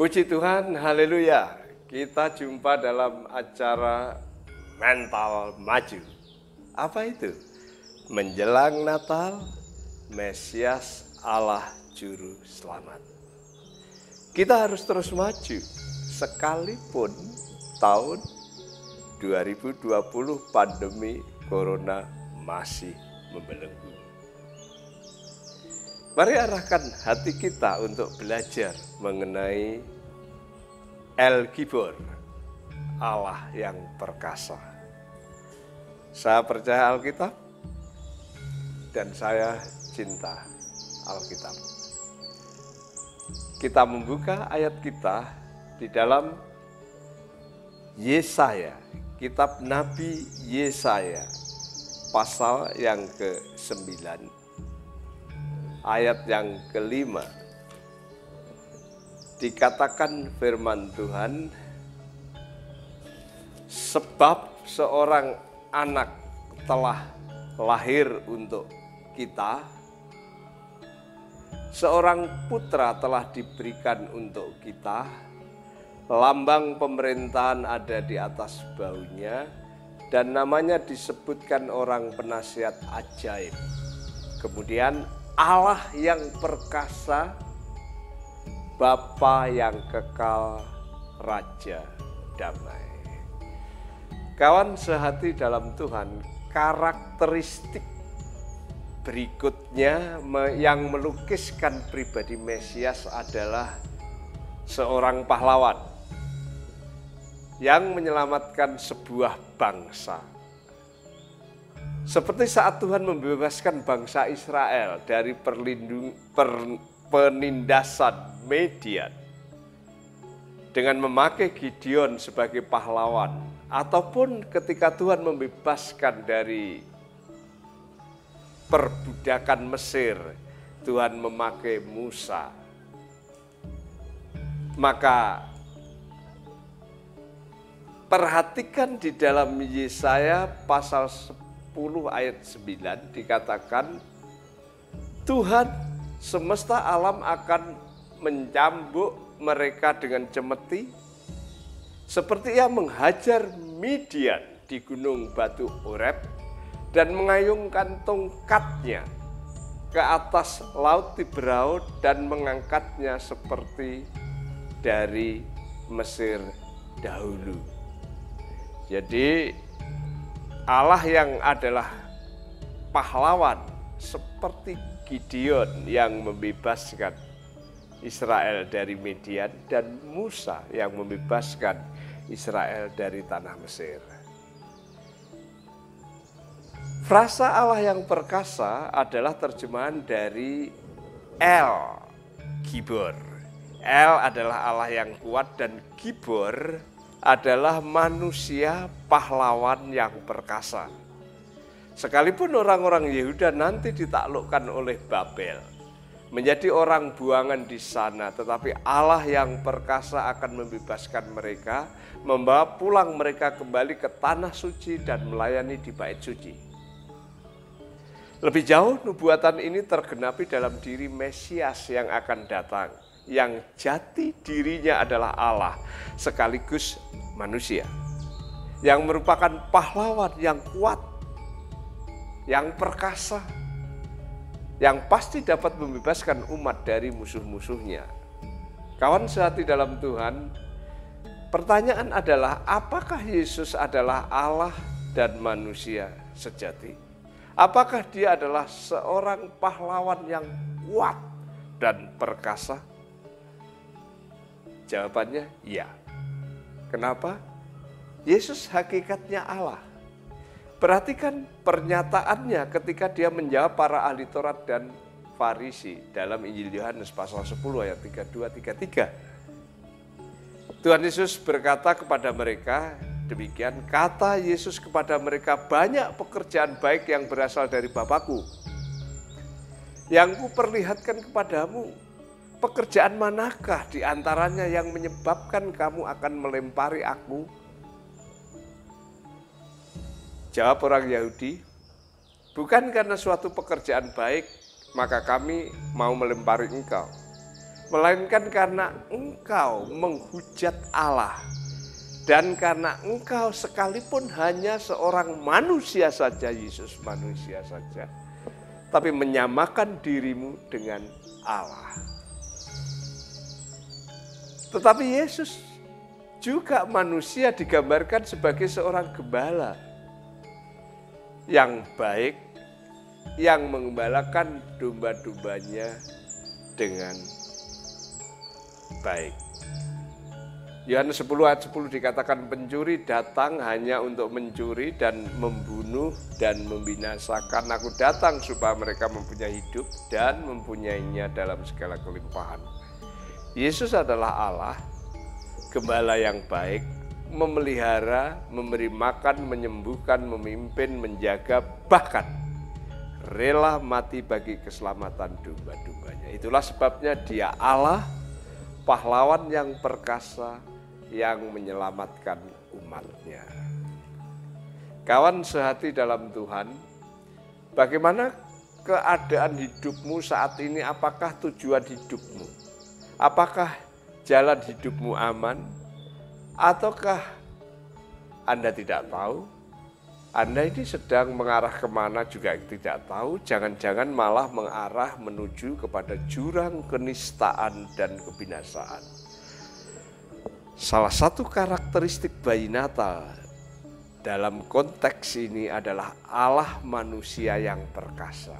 Puji Tuhan, haleluya. Kita jumpa dalam acara Mental Maju. Apa itu? Menjelang Natal, Mesias Allah Juru Selamat. Kita harus terus maju, sekalipun tahun 2020 pandemi Corona masih membelenggu. Mari arahkan hati kita untuk belajar mengenai El Gibor, Allah yang perkasa. Saya percaya Alkitab dan saya cinta Alkitab. Kita membuka ayat kita di dalam Yesaya, kitab Nabi Yesaya, pasal yang ke-9. Ayat yang ke-5, dikatakan firman Tuhan, sebab seorang anak telah lahir untuk kita, seorang putra telah diberikan untuk kita, lambang pemerintahan ada di atas bahunya, dan namanya disebutkan orang penasihat ajaib. Kemudian Allah yang perkasa, Bapa yang kekal, Raja damai. Kawan sehati dalam Tuhan, karakteristik berikutnya yang melukiskan pribadi Mesias adalah seorang pahlawan yang menyelamatkan sebuah bangsa. Seperti saat Tuhan membebaskan bangsa Israel dari penindasan Midian dengan memakai Gideon sebagai pahlawan, ataupun ketika Tuhan membebaskan dari perbudakan Mesir, Tuhan memakai Musa. Maka perhatikan di dalam Yesaya pasal 10 ayat 9 dikatakan, Tuhan semesta alam akan mencambuk mereka dengan cemeti, seperti ia menghajar Midian di gunung batu Oreb dan mengayungkan tongkatnya ke atas laut Tibraut dan mengangkatnya seperti dari Mesir dahulu. Jadi Allah yang adalah pahlawan seperti Gideon yang membebaskan Israel dari Midian dan Musa yang membebaskan Israel dari tanah Mesir. Frasa Allah yang perkasa adalah terjemahan dari El Gibor. El adalah Allah yang kuat dan Gibor adalah manusia pahlawan yang perkasa. Sekalipun orang-orang Yehuda nanti ditaklukkan oleh Babel, menjadi orang buangan di sana, tetapi Allah yang perkasa akan membebaskan mereka, membawa pulang mereka kembali ke tanah suci dan melayani di bait suci. Lebih jauh, nubuatan ini tergenapi dalam diri Mesias yang akan datang, yang jati dirinya adalah Allah sekaligus manusia, yang merupakan pahlawan yang kuat, yang perkasa, yang pasti dapat membebaskan umat dari musuh-musuhnya. Kawan sehati dalam Tuhan, pertanyaan adalah, apakah Yesus adalah Allah dan manusia sejati? Apakah dia adalah seorang pahlawan yang kuat dan perkasa? Jawabannya ya. Kenapa? Yesus hakikatnya Allah. Perhatikan pernyataannya ketika dia menjawab para ahli Taurat dan Farisi dalam Injil Yohanes pasal 10 ayat 32-33. Tuhan Yesus berkata kepada mereka, demikian kata Yesus kepada mereka, banyak pekerjaan baik yang berasal dari Bapa-Ku yang kuperlihatkan kepadamu. Pekerjaan manakah di antaranya yang menyebabkan kamu akan melempari aku? Jawab orang Yahudi, bukan karena suatu pekerjaan baik, maka kami mau melempari engkau. melainkan karena engkau menghujat Allah. Dan karena engkau sekalipun hanya seorang manusia saja, Yesus manusia saja, tapi menyamakan dirimu dengan Allah. Tetapi Yesus juga manusia digambarkan sebagai seorang gembala yang baik, yang mengembalakan domba-dombanya dengan baik. Yohanes 10 ayat 10 dikatakan, pencuri datang hanya untuk mencuri dan membunuh dan membinasakan. Aku datang supaya mereka mempunyai hidup dan mempunyainya dalam segala kelimpahan. Yesus adalah Allah, gembala yang baik, memelihara, memberi makan, menyembuhkan, memimpin, menjaga, bahkan rela mati bagi keselamatan domba-dombanya. Itulah sebabnya Dia Allah, pahlawan yang perkasa, yang menyelamatkan umatnya. Kawan sehati dalam Tuhan, bagaimana keadaan hidupmu saat ini? Apakah tujuan hidupmu? Apakah jalan hidupmu aman? Ataukah Anda tidak tahu? Anda ini sedang mengarah kemana juga tidak tahu, jangan-jangan malah mengarah menuju kepada jurang kenistaan dan kebinasaan. Salah satu karakteristik bayi Natal dalam konteks ini adalah Allah manusia yang perkasa.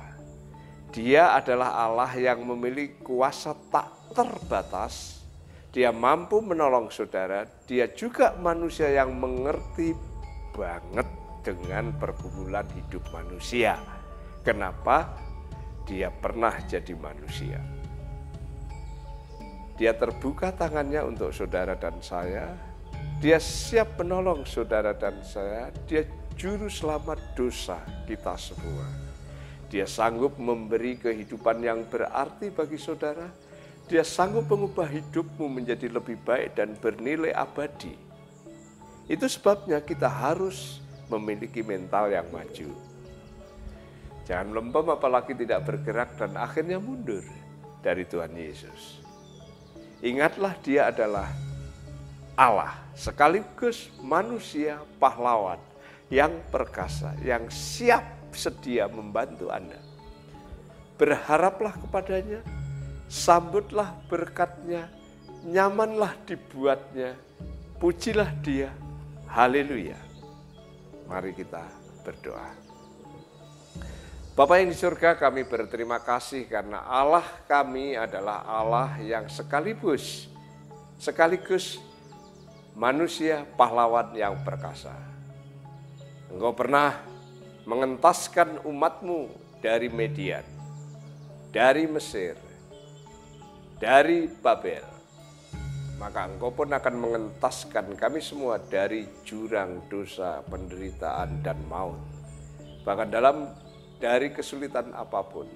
Dia adalah Allah yang memiliki kuasa tak terbatas. Dia mampu menolong saudara, dia juga manusia yang mengerti banget dengan pergumulan hidup manusia. Kenapa? Dia pernah jadi manusia. Dia terbuka tangannya untuk saudara dan saya. Dia siap menolong saudara dan saya. Dia juru selamat dosa kita semua. Dia sanggup memberi kehidupan yang berarti bagi saudara. Dia sanggup mengubah hidupmu menjadi lebih baik dan bernilai abadi. Itu sebabnya kita harus memiliki mental yang maju. Jangan lempem apalagi tidak bergerak dan akhirnya mundur dari Tuhan Yesus. Ingatlah Dia adalah Allah sekaligus manusia pahlawan yang perkasa, yang siap sedia membantu Anda. Berharaplah kepadanya, sambutlah berkat-Nya, nyamanlah dibuatnya, pujilah Dia, haleluya. Mari kita berdoa. Bapa yang di surga, kami berterima kasih karena Allah kami adalah Allah yang sekaligus manusia pahlawan yang perkasa. Engkau pernah mengentaskan umat-Mu dari Median, dari Mesir, dari Babel. Maka Engkau pun akan mengentaskan kami semua dari jurang dosa, penderitaan, dan maut. Bahkan dari kesulitan apapun,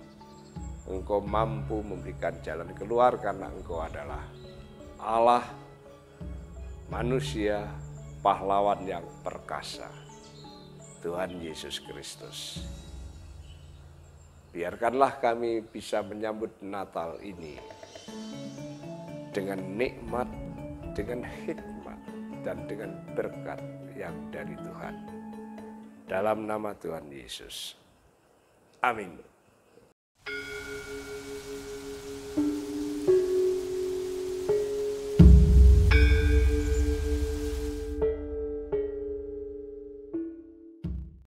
Engkau mampu memberikan jalan keluar karena Engkau adalah Allah, manusia, pahlawan yang perkasa, Tuhan Yesus Kristus. Biarkanlah kami bisa menyambut Natal ini dengan nikmat, dengan hikmat, dan dengan berkat yang dari Tuhan. Dalam nama Tuhan Yesus. Amin.